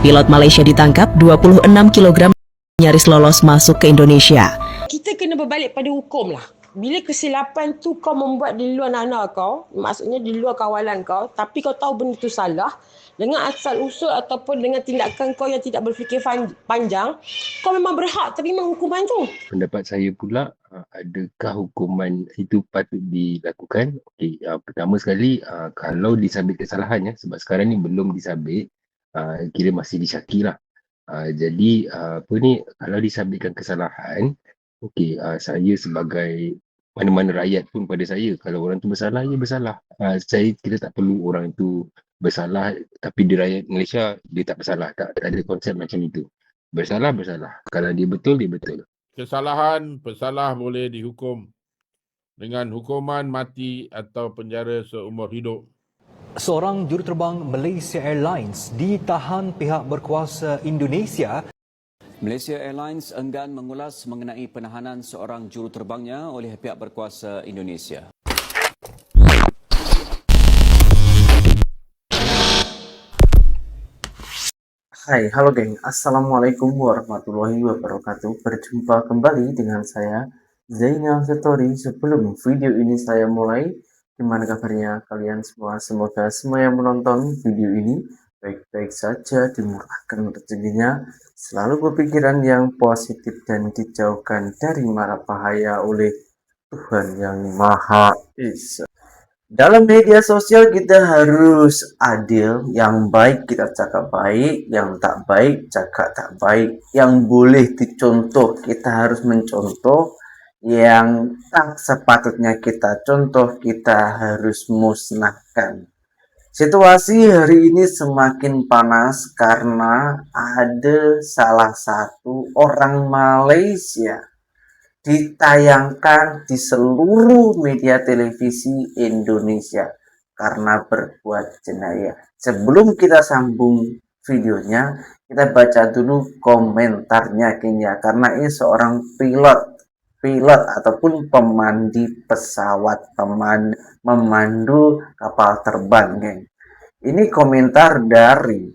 Pilot Malaysia ditangkap 26 kg nyaris lolos masuk ke Indonesia. Kita kena berbalik pada hukum lah. Bila kesilapan tu kau membuat di luar nana kau, maksudnya di luar kawalan kau, tapi kau tahu benda tu salah, dengan asal usul ataupun dengan tindakan kau yang tidak berfikir panjang, kau memang berhak terima hukuman tu. Pendapat saya pula, adakah hukuman itu patut dilakukan? Okey, pertama sekali, kalau disabit kesalahannya, sebab sekarang ni belum disabit, kira masih disyaki lah. Jadi kalau disabitkan kesalahan, okey, saya sebagai mana-mana rakyat pun pada saya, kalau orang tu bersalah, ya bersalah. Kita tak perlu orang tu bersalah tapi dia rakyat Malaysia dia tak bersalah. Tak ada konsep macam itu. Bersalah. Kalau dia betul, dia betul. Kesalahan pesalah boleh dihukum dengan hukuman mati atau penjara seumur hidup. Seorang juruterbang Malaysia Airlines ditahan pihak berkuasa Indonesia. Malaysia Airlines enggan mengulas mengenai penahanan seorang juruterbangnya oleh pihak berkuasa Indonesia. Hai, halo geng. Assalamualaikum warahmatullahi wabarakatuh. Berjumpa kembali dengan saya, Zainal Satori. Sebelum video ini saya mulai, gimana kabarnya kalian semua? Semoga semua yang menonton video ini baik-baik saja, dimurahkan rezekinya, selalu berpikiran yang positif dan dijauhkan dari mara bahaya oleh Tuhan yang Maha Esa. Dalam media sosial kita harus adil, yang baik kita cakap baik, yang tak baik cakap tak baik, yang boleh dicontoh kita harus mencontoh, yang tak sepatutnya kita contoh kita harus musnahkan. Situasi hari ini semakin panas karena ada salah satu orang Malaysia ditayangkan di seluruh media televisi Indonesia karena berbuat jenayah. Sebelum kita sambung videonya, kita baca dulu komentarnya kayaknya, karena ini seorang pilot ataupun pemandi pesawat, memandu kapal terbang, geng. Ini komentar dari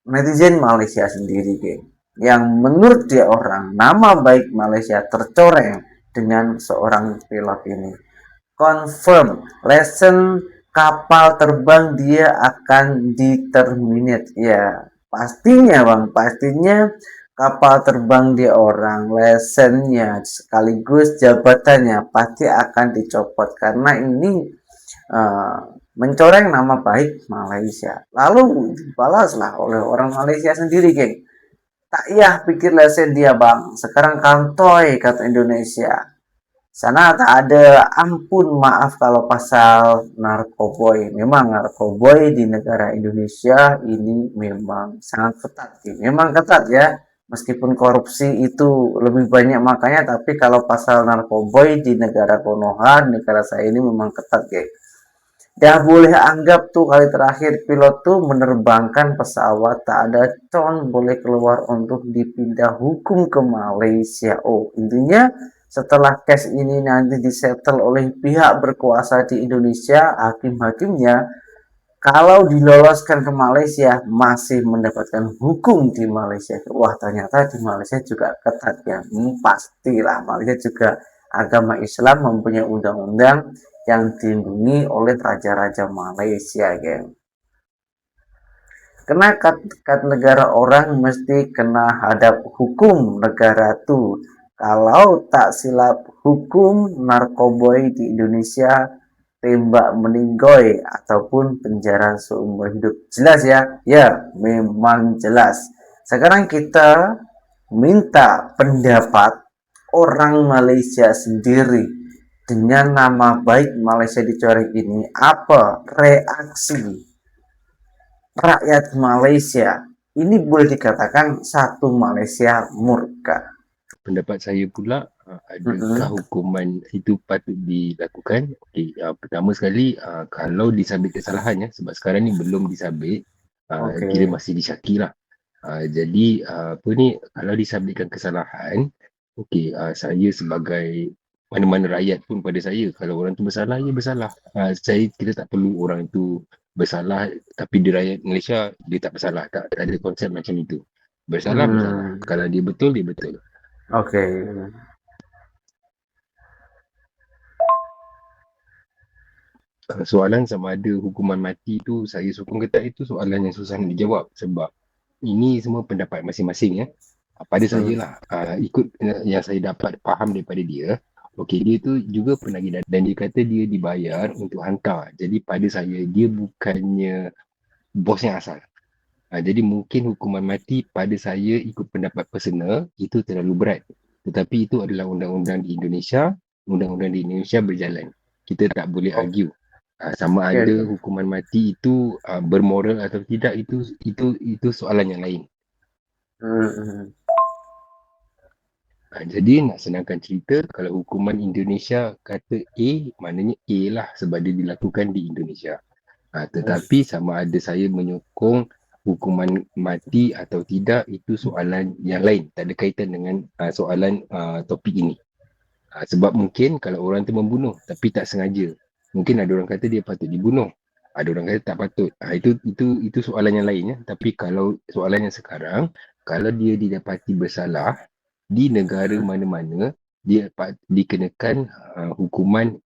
netizen Malaysia sendiri, geng, yang menurut dia orang nama baik Malaysia tercoreng dengan seorang pilot ini. Confirm lesson kapal terbang dia akan diterminate. Ya pastinya bang, pastinya kapal terbang dia orang, lesennya sekaligus jabatannya pasti akan dicopot karena ini mencoreng nama baik Malaysia. Lalu dibalaslah oleh orang Malaysia sendiri, geng. Tak iya pikir lesen dia bang, sekarang kantoi kata Indonesia. Sana tak ada ampun maaf kalau pasal narkoboy. Memang narkoboy di negara Indonesia ini memang sangat ketat. Memang ketat ya. Meskipun korupsi itu lebih banyak makanya, tapi kalau pasal narkoboy di negara Konoha, negara saya ini memang ketat, guys. Dah boleh anggap tuh kali terakhir pilot tuh menerbangkan pesawat tak ada con boleh keluar untuk dipindah hukum ke Malaysia. Oh, intinya setelah case ini nanti disettle oleh pihak berkuasa di Indonesia, hakim-hakimnya kalau diloloskan ke Malaysia masih mendapatkan hukum di Malaysia. Wah, ternyata di Malaysia juga ketat ya. Pastilah Malaysia juga agama Islam mempunyai undang-undang yang dilindungi oleh raja-raja Malaysia, geng. Kena kat negara orang mesti kena hadap hukum negara tuh. Kalau tak silap hukum narkoboy di Indonesia tembak meninggoy ataupun penjara seumur hidup. Jelas ya? Ya, memang jelas. Sekarang kita minta pendapat orang Malaysia sendiri. Dengan nama baik Malaysia dicoreng ini, apa reaksi rakyat Malaysia? Ini boleh dikatakan satu Malaysia murka. Pendapat saya pula, adakah hukuman itu patut dilakukan? Okey, pertama sekali, kalau disabit kesalahannya, sebab sekarang ni belum disabit, kira masih disyaki lah. Jadi kalau disabitkan kesalahan, okey, saya sebagai mana-mana rakyat pun pada saya, kalau orang tu bersalah, ya bersalah. Kita tak perlu orang tu bersalah tapi dia rakyat Malaysia dia tak bersalah, tak ada konsep macam itu. Bersalah kalau dia betul dia betul. Oke. Soalan sama ada hukuman mati tu saya sokong ke tak, itu soalan yang susah nak dijawab sebab ini semua pendapat masing-masing ya. Pada saya lah, ikut yang saya dapat faham daripada dia, okey, dia tu juga penagih dan dia kata dia dibayar untuk hantar. Jadi pada saya dia bukannya bos yang asal. Jadi mungkin hukuman mati pada saya ikut pendapat personal itu terlalu berat. Tetapi itu adalah undang-undang di Indonesia, undang-undang di Indonesia berjalan. Kita tak boleh argue. Sama Okey, ada okey. hukuman mati itu bermoral atau tidak, itu soalan yang lain. Jadi nak senangkan cerita, kalau hukuman Indonesia kata A, maknanya A lah sebab dia dilakukan di Indonesia. Tetapi sama ada saya menyokong hukuman mati atau tidak, itu soalan yang lain, tak ada kaitan dengan soalan topik ini. Sebab mungkin kalau orang tu membunuh tapi tak sengaja, mungkin ada orang kata dia patut dibunuh, ada orang kata tak patut. Itu soalan yang lain ya. Tapi kalau soalan yang sekarang, kalau dia didapati bersalah di negara mana-mana, dia dikenakan hukuman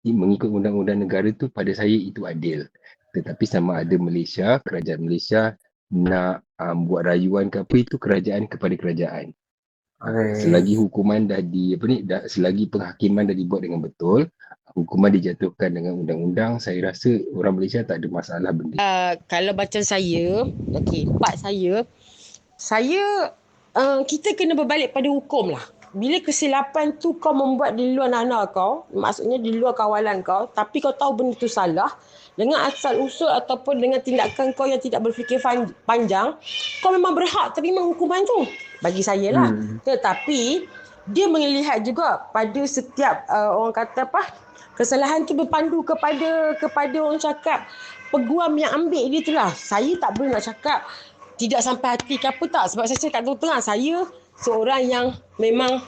mengikut undang-undang negara tu, pada saya itu adil. Tetapi sama ada Malaysia, kerajaan Malaysia nak buat rayuan ke apa, itu kerajaan kepada kerajaan. Selagi hukuman selagi penghakiman dah dibuat dengan betul, hukuman dijatuhkan dengan undang-undang, saya rasa orang Malaysia tak ada masalah benda. Kalau macam saya, part saya kita kena berbalik pada hukum lah. Bila kesilapan tu kau membuat di luar nana kau, maksudnya di luar kawalan kau, tapi kau tahu benda tu salah, dengan asal usul ataupun dengan tindakan kau yang tidak berfikir panjang, kau memang berhak terima hukuman tu. Bagi saya lah. Tetapi dia melihat juga pada setiap orang kata kesalahan tu berpandu kepada orang cakap peguam yang ambil dia tu lah. Saya tak boleh nak cakap tidak sampai hati ke apa tak, sebab saya cakap terang, saya seorang yang memang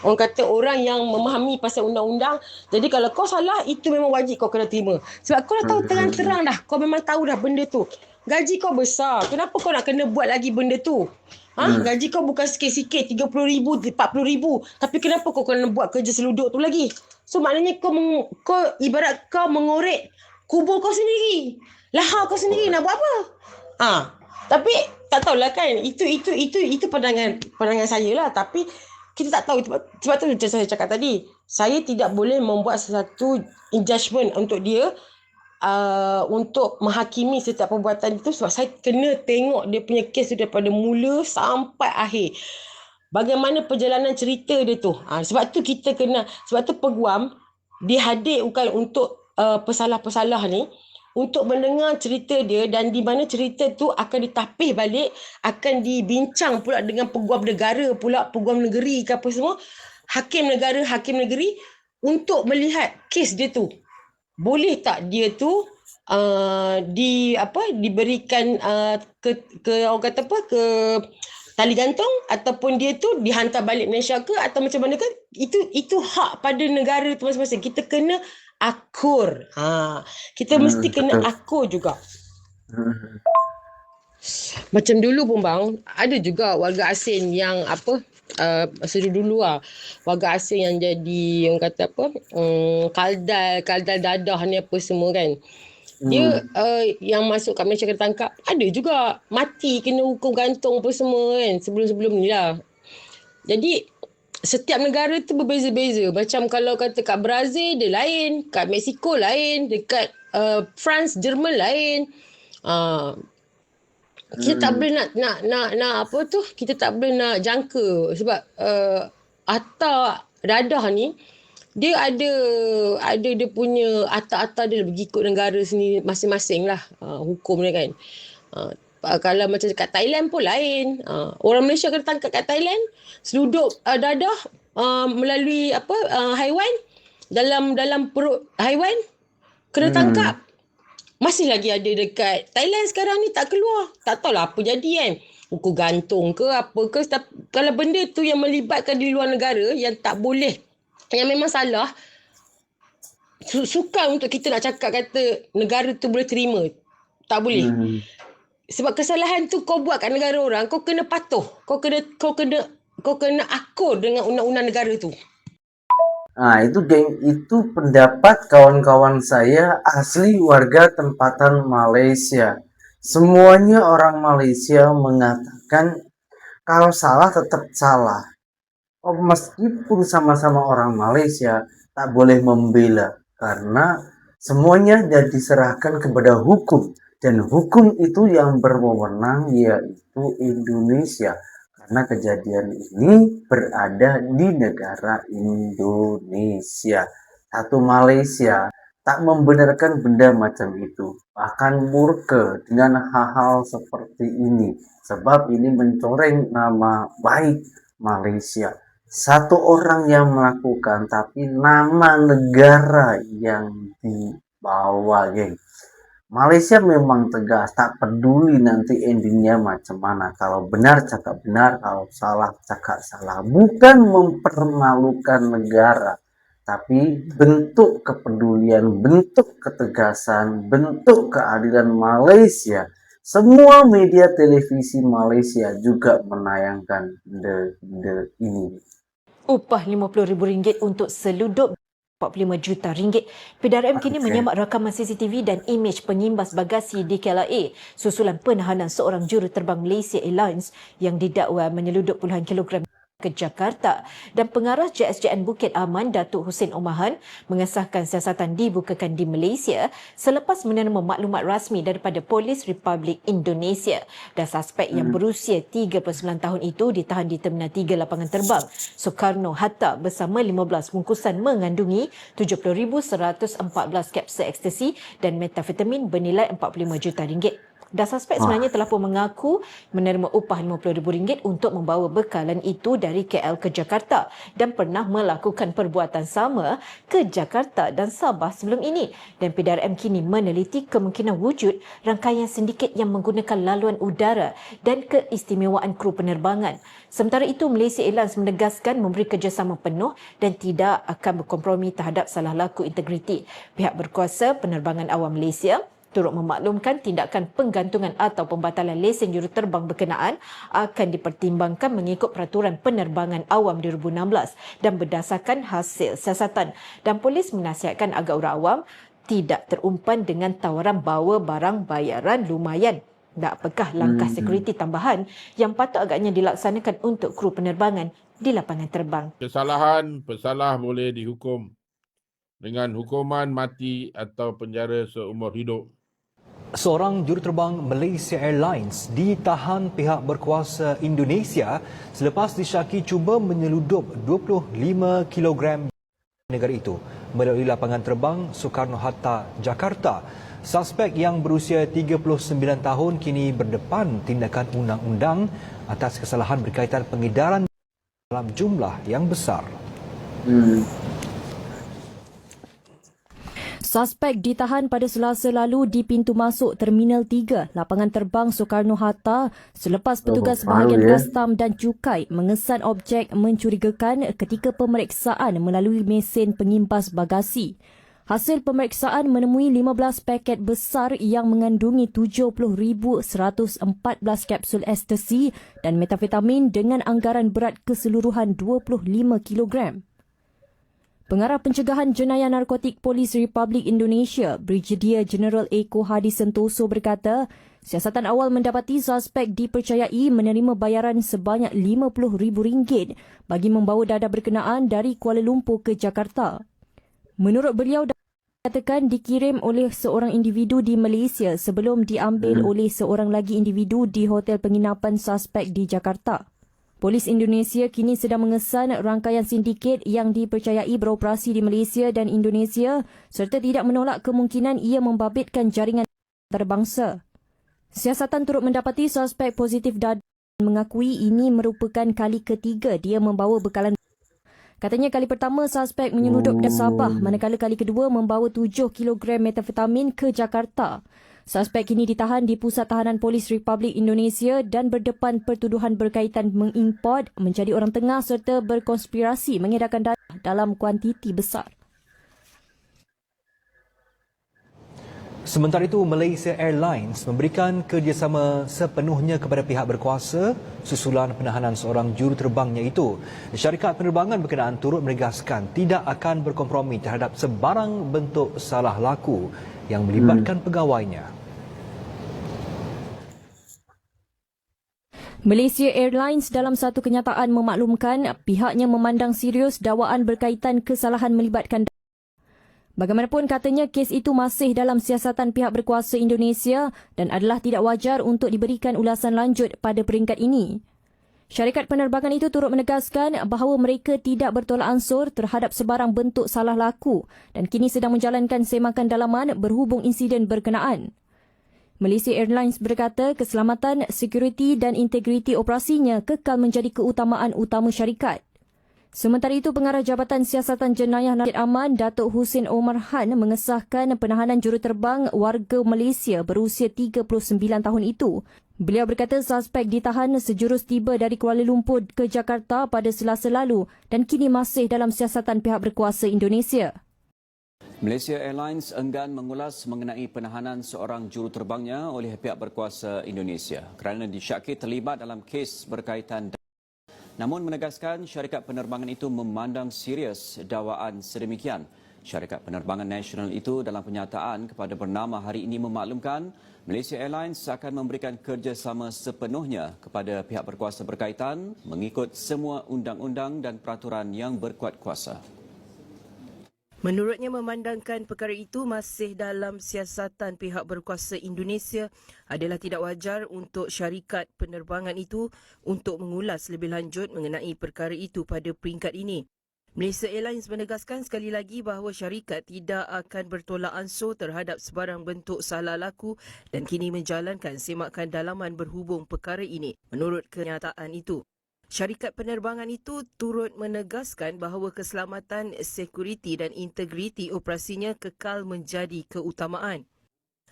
orang kata orang yang memahami pasal undang-undang. Jadi kalau kau salah, itu memang wajib kau kena terima. Sebab kau dah tahu terang-terang dah, kau memang tahu dah benda tu. Gaji kau besar, kenapa kau nak kena buat lagi benda tu? Gaji kau bukan sikit-sikit, 30,000, 40,000, tapi kenapa kau kena buat kerja seluduk tu lagi? So maknanya kau ibarat kau mengorek kubur kau sendiri, lahar kau sendiri, nak buat apa? Tapi tak tahulah kan, itu pandangan saya lah. Tapi kita tak tahu, sebab tu macam saya cakap tadi, saya tidak boleh membuat sesuatu judgement untuk dia, untuk menghakimi setiap perbuatan itu, sebab saya kena tengok dia punya kes tu daripada mula sampai akhir, bagaimana perjalanan cerita dia tu. Sebab tu kita kena, sebab tu peguam dihadir bukan untuk pesalah-pesalah ni, untuk mendengar cerita dia, dan di mana cerita tu akan ditapis balik, akan dibincang pula dengan peguam negara pula, peguam negeri ke apa semua, hakim negara, hakim negeri, untuk melihat kes dia tu. Boleh tak dia tu diberikan ke orang kata ke tali gantung, ataupun dia tu dihantar balik Malaysia ke, atau macam mana kan, itu hak pada negara tu masing-masing. Kita kena akur. Kita mesti kena akur juga. Macam dulu pun bang, ada juga warga asing yang masa dulu warga asing yang jadi orang kata kaldal dadah ni apa semua kan. Dia yang masuk kat Malaysia kena tangkap, ada juga mati, kena hukum gantung apa semua kan, sebelum-sebelum ni lah. Jadi setiap negara tu berbeza-beza. Macam kalau kata kat Brazil dia lain, kat Mexico lain, dekat France, Jerman lain. Kita tak boleh nak kita tak boleh nak jangka, sebab atar dadah ni dia ada dia punya atar-atar dia berikut negara sendiri masing-masing lah, hukum dia kan. Kalau macam kat Thailand pun lain. Orang Malaysia kena tangkap kat Thailand, seluduk dadah melalui haiwan, dalam perut haiwan, kena tangkap. Masih lagi ada dekat Thailand sekarang ni, tak keluar. Tak tahulah apa jadi kan. Hukum gantung ke apa ke. Kalau benda tu yang melibatkan di luar negara, yang tak boleh, yang memang salah, Sukar untuk kita nak cakap kata negara tu boleh terima. Tak boleh. Sebab kesalahan tu kau buat kat negara orang, kau kena patuh. Kau kena akur dengan undang-undang negara tu. Nah, itu geng, itu pendapat kawan-kawan saya asli warga tempatan Malaysia. Semuanya orang Malaysia mengatakan kalau salah tetap salah. Oh, meskipun sama-sama orang Malaysia, tak boleh membela karena semuanya diserahkan kepada hukum, dan hukum itu yang berwenang yaitu Indonesia. Karena kejadian ini berada di negara Indonesia. Satu Malaysia tak membenarkan benda macam itu, bahkan murka dengan hal-hal seperti ini, sebab ini mencoreng nama baik Malaysia. Satu orang yang melakukan, tapi nama negara yang dibawa, geng. Malaysia memang tegas, tak peduli nanti endingnya macam mana. Kalau benar cakap benar, kalau salah cakap salah. Bukan mempermalukan negara, tapi bentuk kepedulian, bentuk ketegasan, bentuk keadilan Malaysia. Semua media televisi Malaysia juga menayangkan benda ini. Upah RM50,000 untuk seludup RM45 juta. PDRM kini menyemak rakaman CCTV dan imej pengimbas bagasi di KLIA susulan penahanan seorang juruterbang Malaysia Airlines yang didakwa menyeludup puluhan kilogram ke Jakarta, dan pengarah JSJN Bukit Aman Datuk Hussein Omahan mengesahkan siasatan dibukakan di Malaysia selepas menerima maklumat rasmi daripada Polis Republik Indonesia, dan suspek yang berusia 39 tahun itu ditahan di Terminal 3 lapangan terbang Soekarno-Hatta bersama 15 bungkusan mengandungi 70,114 kapsul ekstasi dan metafetamin bernilai RM45 juta. Dan suspek sebenarnya telah pun mengaku menerima upah RM50,000 untuk membawa bekalan itu dari KL ke Jakarta dan pernah melakukan perbuatan sama ke Jakarta dan Sabah sebelum ini. Dan PDRM kini meneliti kemungkinan wujud rangkaian sindiket yang menggunakan laluan udara dan keistimewaan kru penerbangan. Sementara itu, Malaysia Airlines menegaskan memberi kerjasama penuh dan tidak akan berkompromi terhadap salah laku integriti. Pihak berkuasa penerbangan awam Malaysia turut memaklumkan tindakan penggantungan atau pembatalan lesen juruterbang berkenaan akan dipertimbangkan mengikut peraturan penerbangan awam 2016 dan berdasarkan hasil siasatan. Dan polis menasihatkan agar orang awam tidak terumpan dengan tawaran bawa barang bayaran lumayan. Tak apakah langkah sekuriti tambahan yang patut agaknya dilaksanakan untuk kru penerbangan di lapangan terbang? Kesalahan pesalah boleh dihukum dengan hukuman mati atau penjara seumur hidup. Seorang juruterbang Malaysia Airlines ditahan pihak berkuasa Indonesia selepas disyaki cuba menyeludup 25 kg negara itu melalui lapangan terbang Soekarno-Hatta, Jakarta. Suspek yang berusia 39 tahun kini berdepan tindakan undang-undang atas kesalahan berkaitan pengedaran dalam jumlah yang besar. Suspek ditahan pada Selasa lalu di pintu masuk Terminal 3 lapangan terbang Soekarno-Hatta selepas petugas bahagian kastam dan cukai mengesan objek mencurigakan ketika pemeriksaan melalui mesin pengimbas bagasi. Hasil pemeriksaan menemui 15 paket besar yang mengandungi 70,114 kapsul ekstasi dan metafetamin dengan anggaran berat keseluruhan 25 kilogram. Pengarah Pencegahan Jenayah Narkotik Polis Republik Indonesia, Brigadier Jeneral Eko Hadi Sentoso berkata, siasatan awal mendapati suspek dipercayai menerima bayaran sebanyak RM50,000 bagi membawa dadah berkenaan dari Kuala Lumpur ke Jakarta. Menurut beliau, dikatakan dikirim oleh seorang individu di Malaysia sebelum diambil oleh seorang lagi individu di hotel penginapan suspek di Jakarta. Polis Indonesia kini sedang mengesan rangkaian sindiket yang dipercayai beroperasi di Malaysia dan Indonesia serta tidak menolak kemungkinan ia membabitkan jaringan antarabangsa. Siasatan turut mendapati suspek positif dadah dan mengakui ini merupakan kali ketiga dia membawa bekalan. Katanya kali pertama suspek menyeludup dari Sabah, manakala kali kedua membawa 7 kg metafetamin ke Jakarta. Suspek kini ditahan di Pusat Tahanan Polis Republik Indonesia dan berdepan pertuduhan berkaitan mengimport, menjadi orang tengah serta berkonspirasi mengedarkan dadah dalam kuantiti besar. Sementara itu, Malaysia Airlines memberikan kerjasama sepenuhnya kepada pihak berkuasa susulan penahanan seorang juruterbangnya itu. Syarikat penerbangan berkenaan turut menegaskan tidak akan berkompromi terhadap sebarang bentuk salah laku yang melibatkan pegawainya. Malaysia Airlines dalam satu kenyataan memaklumkan pihaknya memandang serius dakwaan berkaitan kesalahan melibatkan. Bagaimanapun katanya kes itu masih dalam siasatan pihak berkuasa Indonesia dan adalah tidak wajar untuk diberikan ulasan lanjut pada peringkat ini. Syarikat penerbangan itu turut menegaskan bahawa mereka tidak bertolak ansur terhadap sebarang bentuk salah laku dan kini sedang menjalankan semakan dalaman berhubung insiden berkenaan. Malaysia Airlines berkata keselamatan, sekuriti dan integriti operasinya kekal menjadi keutamaan utama syarikat. Sementara itu, Pengarah Jabatan Siasatan Jenayah Nasib Aman, Datuk Husin Omar Han mengesahkan penahanan juruterbang warga Malaysia berusia 39 tahun itu. Beliau berkata suspek ditahan sejurus tiba dari Kuala Lumpur ke Jakarta pada Selasa lalu dan kini masih dalam siasatan pihak berkuasa Indonesia. Malaysia Airlines enggan mengulas mengenai penahanan seorang juruterbangnya oleh pihak berkuasa Indonesia kerana disyaki terlibat dalam kes berkaitan. Namun menegaskan syarikat penerbangan itu memandang serius dakwaan sedemikian. Syarikat penerbangan nasional itu dalam pernyataan kepada Bernama hari ini memaklumkan Malaysia Airlines akan memberikan kerjasama sepenuhnya kepada pihak berkuasa berkaitan mengikut semua undang-undang dan peraturan yang berkuat kuasa. Menurutnya memandangkan perkara itu masih dalam siasatan pihak berkuasa Indonesia adalah tidak wajar untuk syarikat penerbangan itu untuk mengulas lebih lanjut mengenai perkara itu pada peringkat ini. Malaysia Airlines menegaskan sekali lagi bahawa syarikat tidak akan bertolak ansur terhadap sebarang bentuk salah laku dan kini menjalankan semakan dalaman berhubung perkara ini. Menurut kenyataan itu, syarikat penerbangan itu turut menegaskan bahawa keselamatan, sekuriti dan integriti operasinya kekal menjadi keutamaan.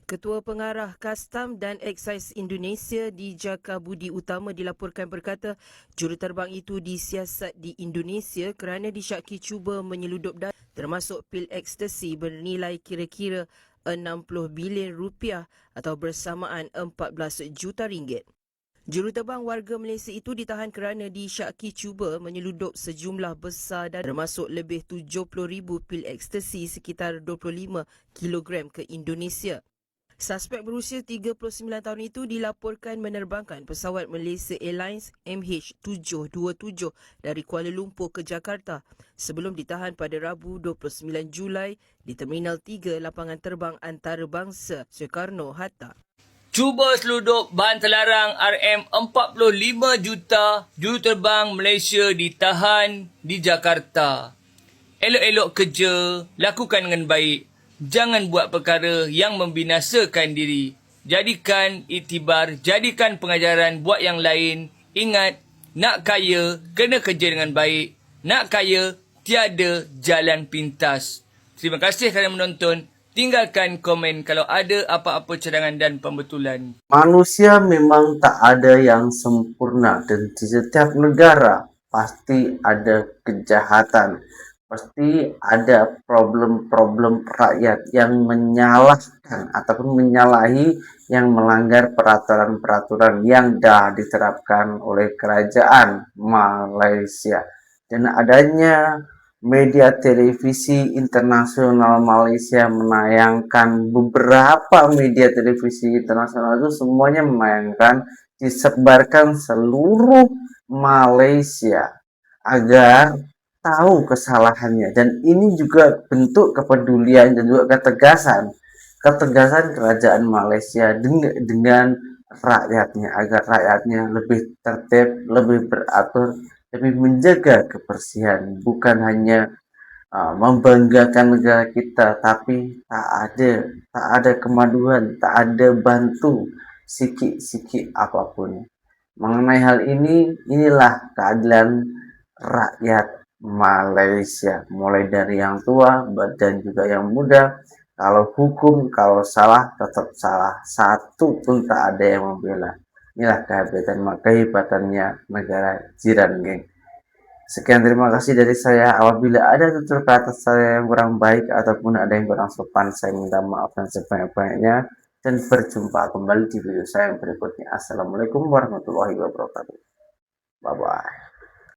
Ketua Pengarah Kastam dan Excise Indonesia Dijaka Budi Utama dilaporkan berkata juruterbang itu disiasat di Indonesia kerana disyaki cuba menyeludup data termasuk pil ekstasi bernilai kira-kira 60 bilion rupiah atau bersamaan 14 juta ringgit. Juruterbang warga Malaysia itu ditahan kerana disyaki cuba menyeludup sejumlah besar dan termasuk lebih 70,000 pil ekstasi sekitar 25 kilogram ke Indonesia. Suspek berusia 39 tahun itu dilaporkan menerbangkan pesawat Malaysia Airlines MH727 dari Kuala Lumpur ke Jakarta sebelum ditahan pada Rabu 29 Julai di Terminal 3 Lapangan Terbang Antarabangsa Soekarno-Hatta. Cuba seludup bahan terlarang RM45 juta juruterbang Malaysia ditahan di Jakarta. Elok-elok kerja, lakukan dengan baik. Jangan buat perkara yang membinasakan diri. Jadikan iktibar, jadikan pengajaran buat yang lain. Ingat, nak kaya, kena kerja dengan baik. Nak kaya, tiada jalan pintas. Terima kasih kerana menonton. Tinggalkan komen kalau ada apa-apa cadangan dan pembetulan. Manusia memang tak ada yang sempurna dan di setiap negara pasti ada kejahatan. Pasti ada problem-problem rakyat yang menyalahkan ataupun menyalahi yang melanggar peraturan-peraturan yang dah diterapkan oleh kerajaan Malaysia. Dan adanya media televisi internasional Malaysia menayangkan beberapa media televisi internasional itu semuanya menayangkan disebarkan seluruh Malaysia agar tahu kesalahannya dan ini juga bentuk kepedulian dan juga ketegasan kerajaan Malaysia dengan rakyatnya agar rakyatnya lebih tertib, lebih beratur, lebih menjaga kebersihan, bukan hanya membanggakan negara kita tapi tak ada kemajuan, tak ada bantu sikit-sikit apapun. Mengenai hal ini, inilah keadilan rakyat Malaysia, mulai dari yang tua dan juga yang muda. Kalau hukum, kalau salah tetap salah, satu pun tak ada yang membela. Inilah kehebatannya negara jiran, geng. Sekian, terima kasih dari saya. Apabila ada tutur kata saya yang kurang baik ataupun ada yang kurang sopan, saya minta maaf dan sebanyak-banyaknya. Dan berjumpa kembali di video saya yang berikutnya. Assalamualaikum warahmatullahi wabarakatuh. Bye-bye.